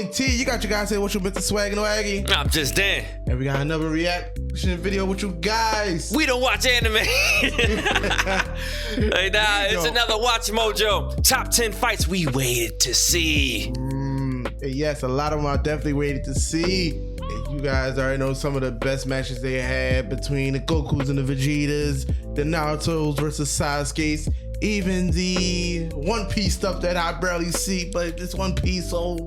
T, you got your guys here. What you Mr. Swag and Waggy? I'm just Dan. And we got another reaction video with you guys. We don't watch anime. Hey, nah, it's another WatchMojo. Top 10 fights we waited to see. Yes, a lot of them I definitely waited to see. And you guys already know some of the best matches they had between the Gokus and the Vegetas, the Naruto's versus Sasuke's, even the One Piece stuff that I barely see, but it's One Piece, so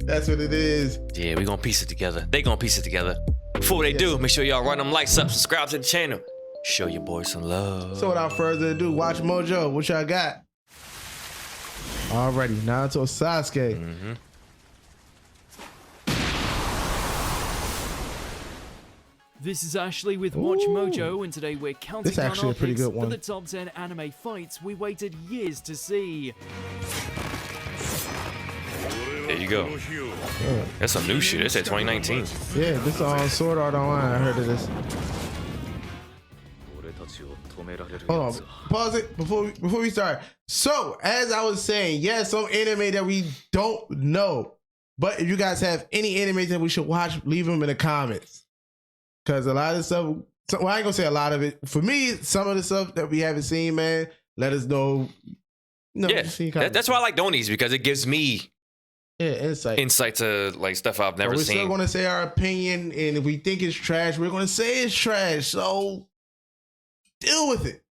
that's what it is. Yeah, we gonna piece it together. They gonna piece it together. Before they do, make sure y'all run them likes up, subscribe to the channel. Show your boys some love. So without further ado, WatchMojo, what y'all got? Alrighty, Naruto Sasuke. This is Ashley with WatchMojo, and today we're counting down our pretty picks good one. for the top 10 anime fights we waited years to see. There you go. That's some new shit. It's at 2019. Yeah, this is on Sword Art Online. I heard of this. Hold on, pause it before we start. So, as I was saying, yes, some anime that we don't know, but if you guys have any anime that we should watch, leave them in the comments. Because a lot of stuff, well, I ain't gonna say a lot of it. For me, some of the stuff that we haven't seen, man, let us know. No, Yeah, that's why I like doing these, because it gives me insight to like stuff I've never we're seen. We're still gonna say our opinion, and if we think it's trash, we're gonna say it's trash. So deal with it.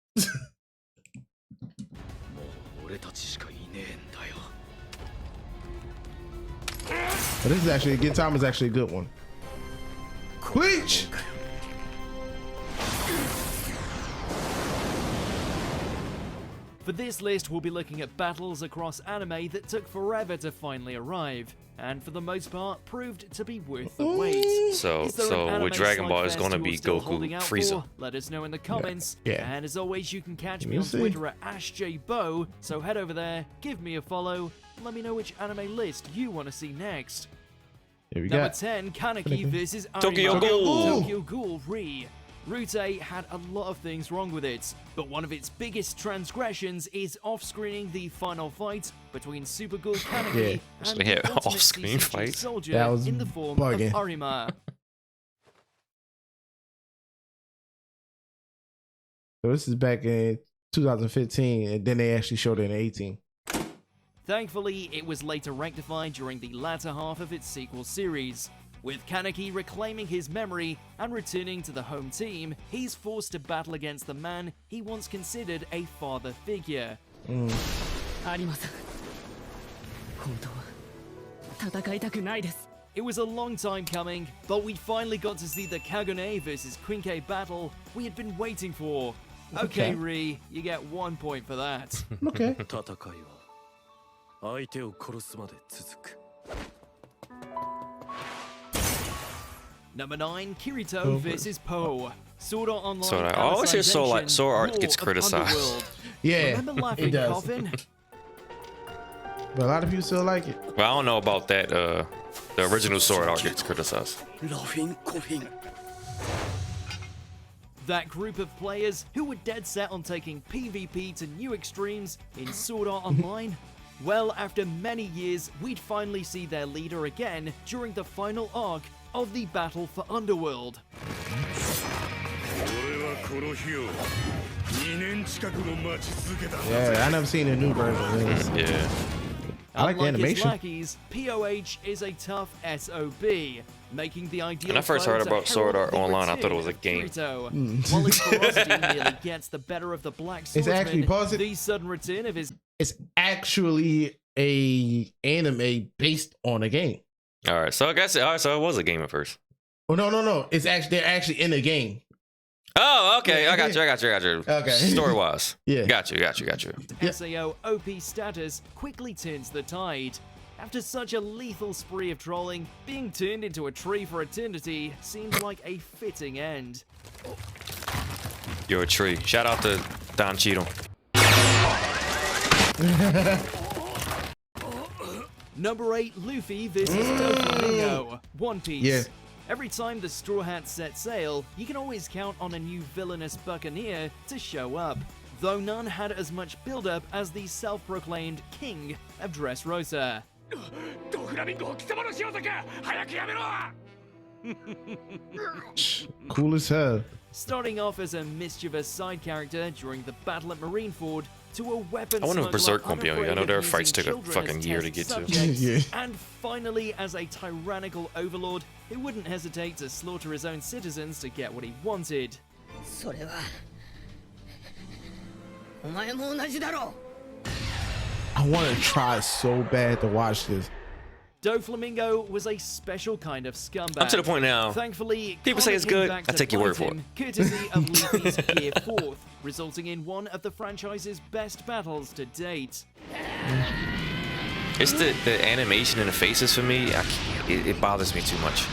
But this is actually Get Time is actually a good one. Preach! For this list, we'll be looking at battles across anime that took forever to finally arrive, and for the most part, proved to be worth the wait. So with Dragon Ball, it's going to be Goku, Frieza. Let us know in the comments. Yeah. And as always, you can catch me on Twitter at AshJBo, so head over there, give me a follow, and let me know which anime list you want to see next. Here we Number got 10, Kaneki vs. Tokyo Ghoul. Tokyo Ghoul Re. Route had a lot of things wrong with it, but one of its biggest transgressions is off-screening the final fight between Super Ghoul Kaneki and the ultimate off-screen CCG fight soldier that was in the form bugging. of Arima. So this is back in 2015, and then they actually showed it in 18. Thankfully, it was later rectified during the latter half of its sequel series. With Kaneki reclaiming his memory and returning to the home team, he's forced to battle against the man he once considered a father figure. It was a long time coming, but we finally got to see the Kagune vs. Quinke battle we had been waiting for. Okay, Ri, you get 1 point for that. Okay. Number 9, Kirito vs. Po. Sword Art Online. I always hear Sword Art gets criticized. Yeah, Remember Laughing it does. Coffin? But a lot of people still like it. Well, I don't know about that. The original Sword Art gets criticized. That group of players who were dead set on taking PvP to new extremes in Sword Art Online. Well, after many years, we'd finally see their leader again during the final arc of the Battle for Underworld. Yeah, I never seen a new version of this. Yeah. I like the animation. His lackeys, POH is a tough SOB, making the ideal. When I first heard about Sword Art Online, I thought it was a game. While his ferocity nearly gets the better of the Black Swordsman, the sudden return of his... It's actually a anime based on a game. All right, so I guess so it was a game at first. Oh no! It's actually they're actually in a game. Oh, okay. I got you. Okay. Story wise. Yeah. Got you. SAO OP status quickly turns the tide. After such a lethal spree of trolling, being turned into a tree for eternity seems like a fitting end. You're a tree. Shout out to Don Cheadle. Number 8, Luffy vs. Doflamingo. One Piece. Yeah. Every time the Straw Hats set sail, you can always count on a new villainous buccaneer to show up, though none had as much build-up as the self-proclaimed King of Dressrosa. Cool as hell. Starting off as a mischievous side character during the battle at Marineford, to a weapon I wonder if smuggler Berserk won't be on here. I know unafraid their of fights using took a children fucking as year to test get to. subjects, Yeah. and finally as a tyrannical overlord who wouldn't hesitate to slaughter his own citizens to get what he wanted. それはお前も同じだろう I want to try so bad to watch this. Doflamingo was a special kind of scumbag. I'm to the point now. Thankfully, People say it's good. back I to take your word fight for him, courtesy of Luffy's Gear 4th, resulting in one of the franchise's best battles to date. It's the animation and the faces for me. It bothers me too much.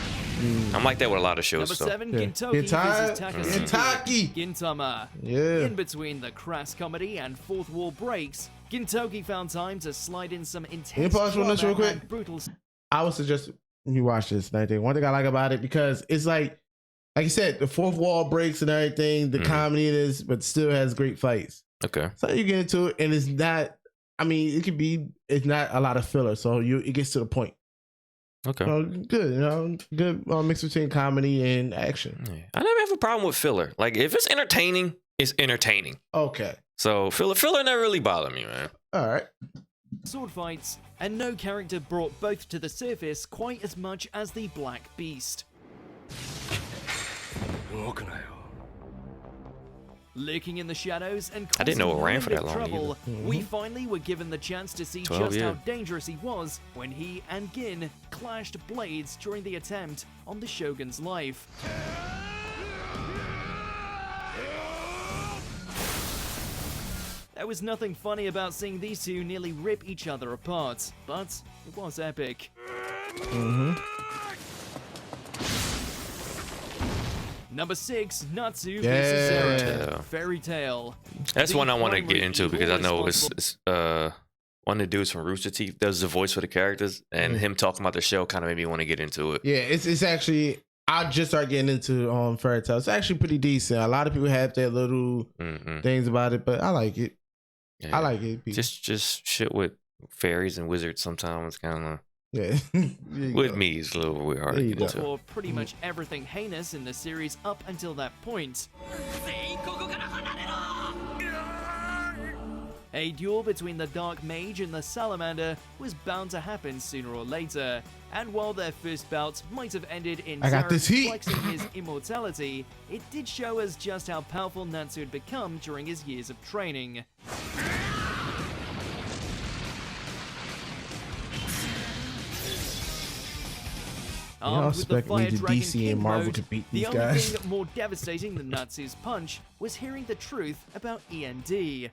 I'm like that with a lot of shows. Number So. 7, Yeah. Gintoki versus Gintoki. Takasugi. Gintama. Yeah. In between the crass comedy and fourth wall breaks, Gintoki found time to slide in some intense pause on this real drama quick? and brutal. I would suggest you watch this. And everything. One thing I like about it, because it's like you said, the fourth wall breaks and everything, the comedy in this, but still has great fights. Okay. So you get into it, and it's not. I mean, it's not a lot of filler, so it gets to the point. Okay. So good, good mix between comedy and action. Yeah. I never have a problem with filler. Like if it's entertaining, it's entertaining. Okay. So filler never really bothered me, man. All right. Sword fights, and no character brought both to the surface quite as much as the Black Beast. Lurking in the shadows and I didn't know it ran for that causing long trouble, either. we finally were given the chance to see 12 just how years. dangerous he was when he and Gin clashed blades during the attempt on the Shogun's life. There was nothing funny about seeing these two nearly rip each other apart, but it was epic. Number 6, Natsu versus Yeah. Zero. Fairy Tail. That's The one I want to primary get into because I know it's one of the dudes from Rooster Teeth does the voice for the characters, and him talking about the show kind of made me want to get into it. Yeah, it's actually. I just started getting into Fairy Tail. It's actually pretty decent. A lot of people have their little things about it, but I like it. Yeah. I like it. Just shit with fairies and wizards sometimes kind of Yeah. with me is a little weird hard to There you get go. into. For pretty much everything heinous in the series up until that point. A duel between the Dark Mage and the Salamander was bound to happen sooner or later, and while their first bout might have ended in I got Zarek this heat. flexing his immortality, it did show us just how powerful Natsu had become during his years of training. Armed with the expect me Fire to Dragon DC King and Marvel mode, to beat the these only guys. thing more devastating than Natsu's punch was hearing the truth about END.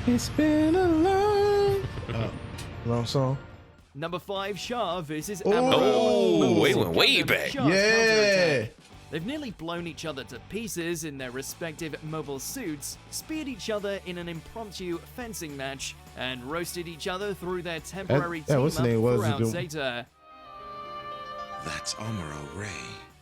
It's been a long song. Number 5, Shah versus Oh, Amuro. Oh, we Moving went way Gundam, back. Shah's Yeah. counterattack. They've nearly blown each other to pieces in their respective mobile suits, speared each other in an impromptu fencing match, and roasted each other through their temporary what's the team-up name? What does it throughout do? Zeta. That's Amuro Ray.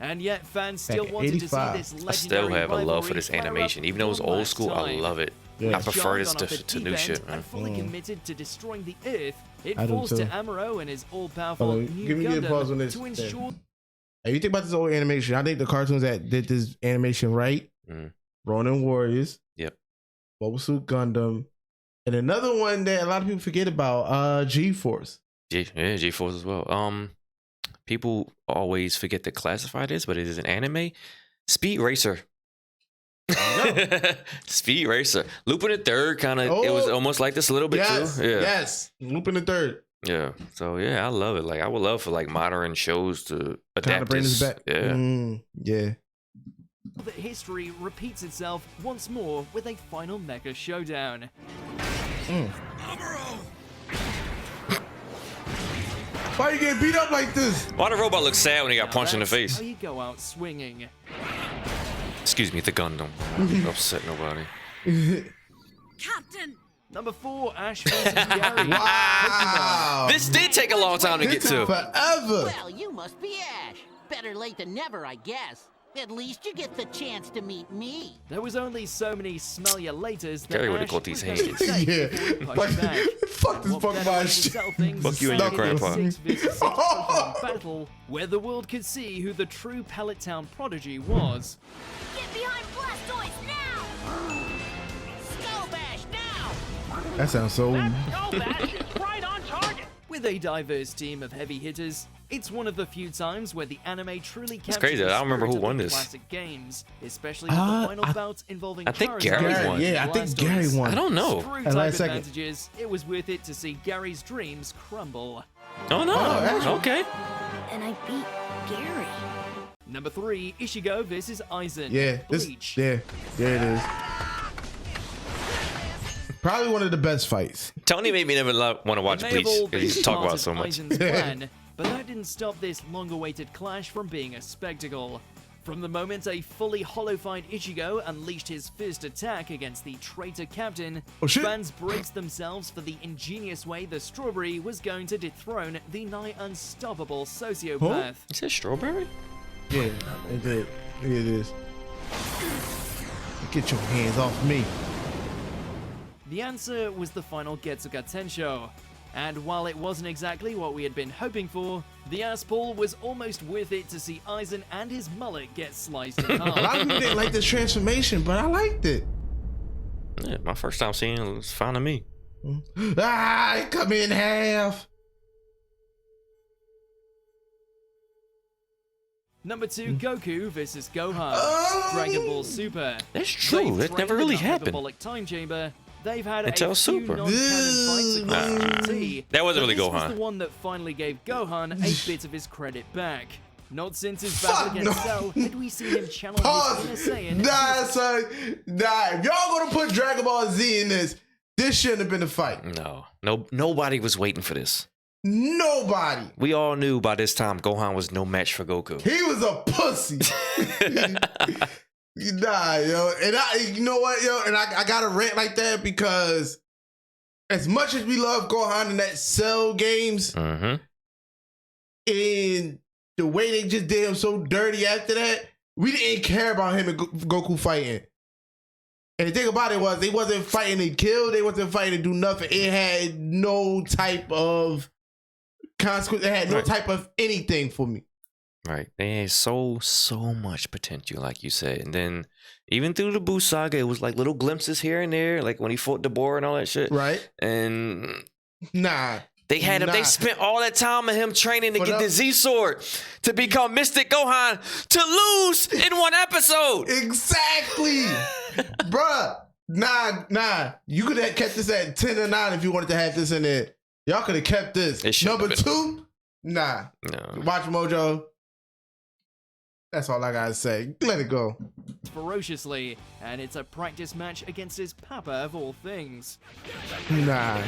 And yet fans still Back in wanted to see 85. this legendary I still have a love for rivalry this flare up animation. Even though it's one old last school, I time. love it. Yeah. I prefer this Shah gone off to the new deep shit, end man. and fully committed to destroying the Earth, it I do falls to too. Amuro and his all-powerful Hold on, new give me a pause on Gundam this. to ensure Hey, you think about this old animation? I think the cartoons that did this animation right, Ronin Warriors, Yep. Mobile Suit Gundam, and another one that a lot of people forget about, G-Force. G-Force as well. People always forget to classify this, but it is an anime. Speed Racer. Speed Racer. Lupin the Third kind of. It was Oh. almost like this a little bit Yes, too. Yeah. yes. Lupin the Third. Yeah. So yeah, I love it. Like I would love for like modern shows to Kind of adapt bring this. this back. Yeah. Yeah. that history repeats itself once more with a final mecha showdown. Why you getting beat up like this? Why the robot looks sad when he got Now punched in the that's face? How you go out swinging. Excuse me, the Gundam. Upset nobody. Captain! Number 4, Ash versus Gary. Wow. This did take a long time to get This took to. forever. Well, you must be Ash. Better late than never, I guess. At least you get the chance to meet me. There was only so many smell ya laters that Gary would've Ash caught these was going to hands. take Yeah. before he Like, pushed back. fuck this What Pokemon better way to shit. sell things Fuck you and your than a grandpa. 6v6 Pokemon battle where the world could see who the true Pallet Town prodigy was. Get behind Blastoise now! Skull Bash now! That sounds so. Skull Bash is right on target! With a diverse team of heavy hitters, it's one of the few times where the anime truly captures crazy. the I don't remember who spirit of won the this. classic games, especially with the final bout involving I think Charizard Gary and won. Yeah, I think Blastoise. Gary won. I don't know. Screw At type last second. advantages, it was worth it to see Gary's dreams crumble. Oh no. actually. Okay. And I beat Gary. Number 3, Ishigo versus Aizen. Yeah, this. Bleach. Yeah, there it is. Probably one of the best fights. Tony made me never want to watch It may have Bleach all because been you talk part about of so much. Aizen's plan, but that didn't stop this long-awaited clash from being a spectacle. From the moment a fully hollow-fied Ichigo unleashed his first attack against the traitor captain, Oh, shit. fans braced themselves for the ingenious way the Strawberry was going to dethrone the nigh unstoppable sociopath. You said strawberry? Yeah, it did. It is. Get your hands off me. The answer was the final Getsuga Tensho. And while it wasn't exactly what we had been hoping for, the ass pull was almost worth it to see Aizen and his mullet get sliced in A lot half. of people didn't like this transformation, but I liked it. Yeah, my first time seeing it was fine to me. Ah, it cut me in half. Number 2, Goku versus Gohan. Oh. Dragon Ball Super. That's true. They've That trained never in really the happened. hyperbolic time chamber. They've had Until a few Super. non-canon fights against GT. That wasn't but really this Gohan. was the one that finally gave Gohan a bit of his credit back. Not since his battle Fuck against no. Cell had we seen him channel Pause. his inner Saiyan. Nah, son. Nah, if y'all gonna put Dragon Ball Z in this shouldn't have been a fight. No, nobody was waiting for this. Nobody. We all knew by this time Gohan was no match for Goku. He was a pussy. Nah, yo. And you know what, yo? And I got to rant like that because as much as we love Gohan in that Cell games, Mm-hmm. and the way they just did him so dirty after that, we didn't care about him and Goku fighting. And the thing about it was they wasn't fighting to kill, they wasn't fighting to do nothing. It had no type of consequence, it had no Right. type of anything for me. Right. They had so much potential, like you said. And then even through the Boo saga, it was like little glimpses here and there, like when he fought Deborah and all that shit. Right? And Nah. they had him, Nah. they spent all that time of him training to But get the Z Sword to become Mystic Gohan to lose in one episode. Exactly. Bruh. Nah. You could have kept this at 10 or 9 if you wanted to have this in there. Y'all could have kept this. It shouldn't Number have been. 2, nah. No. WatchMojo. That's all I gotta say. Let it go. ferociously, and it's a practice match against his papa of all things. Nah.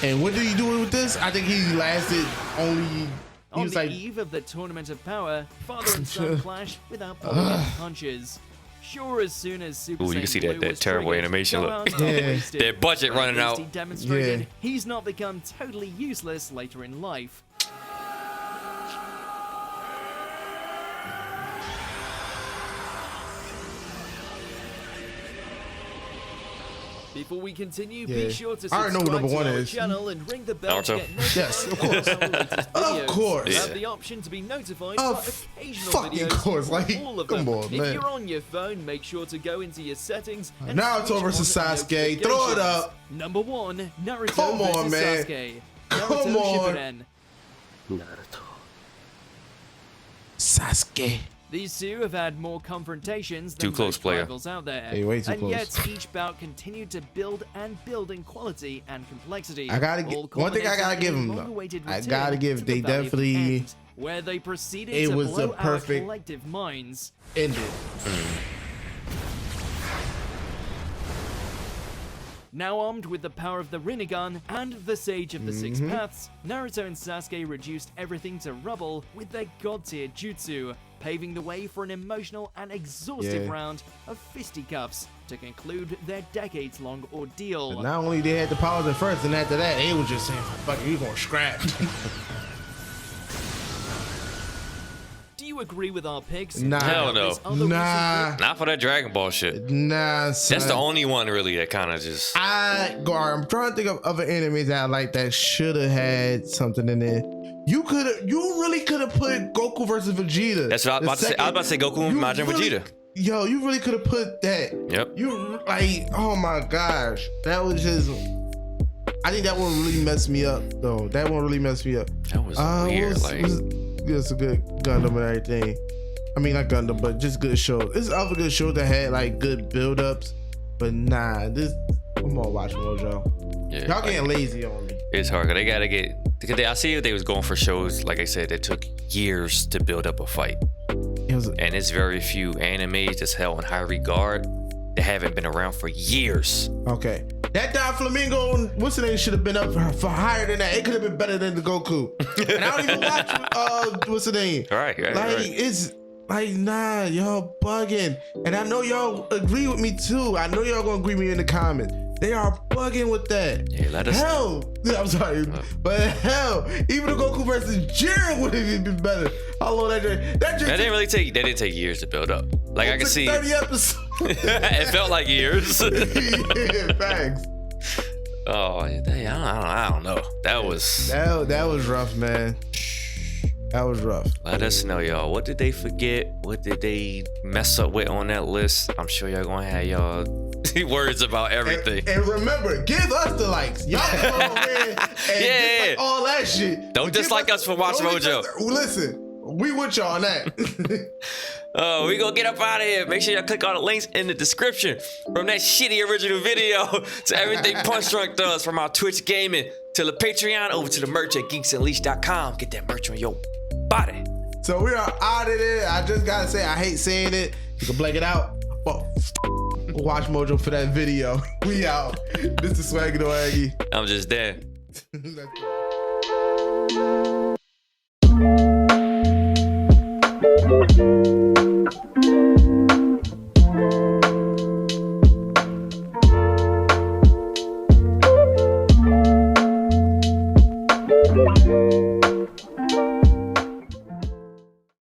And what did he do with this? I think he lasted only. He On was the like, eve of the Tournament of Power, father and son clash without pulling any punches. Sure, as soon as Super Ooh, you Saiyan can see that- Blue that was terrible triggered, animation look. Gohan's not Yeah. wasted. Their budget But at running least out. He demonstrated Yeah. he's not become totally useless later in life. Before we continue, Yeah. be sure to I already know subscribe who number to one our is. channel and ring the bell to Naruto. get notified Yes, of of course. our latest Of videos. course. You have Yeah. the option to be notified Of for occasional fucking videos. course, like, for all of come them. on, If man. you're on your phone, make sure to go into your settings and Naruto switch versus on Sasuke. Throw it notifications. up. Number 1, Naruto Come on, versus man. Sasuke. Come Naruto on. Shippuden. Sasuke. These two have had more confrontations than Too close, most player. rivals out there. Hey, way too and close. yet each bout continued to build and build in quality and complexity. I gotta all one thing I gotta culminating give in them, a though. long-awaited I return gotta to give, the they Valley of the definitely, End, where they proceeded it to was blow a perfect- our collective minds. Ended. Now armed with the power of the Rinnegan and the Sage of the Six Paths, Naruto and Sasuke reduced everything to rubble with their god-tier jutsu, paving the way for an emotional and exhaustive Yeah. round of fisticuffs to conclude their decades-long ordeal. But not only they had the powers at first, and after that, they was just saying, fuck it, we gonna scrap. you agree with our picks? Nah. Hell no. This other Nah. recent Not for that Dragon Ball shit. Nah, son. That's the only one really that kind of just. I'm trying to think of other animes that I like that should have had something in there. You really could have put Goku versus Vegeta. That's what I was about to say. I was about to say Goku and You Majin really- Vegeta. Yo, you really could have put that. Yep. You like, oh my gosh, that was just. I think that one really messed me up, though. That one really messed me up. That was weird. It's a good Gundam and everything. I mean, not Gundam, but just good shows. There's other good shows that had like good build-ups, but nah, this. Come on, WatchMojo. Yeah, Y'all getting lazy on me. It's hard. They gotta get. Because I see if they was going for shows, like I said, that took years to build up a fight. And it's very few animes that's held in high regard that haven't been around for years. Okay. That Doflamingo, what's the name, should have been up for higher than that. It could have been better than the Goku. And I don't even watch, what's the name? Right. It's like, nah, y'all bugging. And I know y'all agree with me too. I know y'all gonna agree with me in the comments. They are bugging with that. Yeah, let us. Hell, I'm sorry, but hell, even the Goku versus Jiren would have been better. How long that didn't really take. That didn't take years to build up. Like I can see. 30 episodes. It felt like years. Yeah, thanks. Oh, I don't know. That was rough, man. That was rough. Let us know, y'all. What did they forget? What did they mess up with on that list? I'm sure y'all gonna have y'all words about everything. And remember, give us the likes. Y'all go over there and dislike all that shit. Don't dislike us for WatchMojo. Listen, we with y'all on that. Oh, we gonna get up out of here. Make sure y'all click on the links in the description from that shitty original video to everything PunchDrunk does, from our Twitch gaming to the Patreon over to the merch at geeksunleashed.com. Get that merch on your body. So we are out of there. I just gotta say, I hate saying it. You can blank it out. But WatchMojo for that video. We out. This is Swaggy the Waggy. I'm just there. Let's go.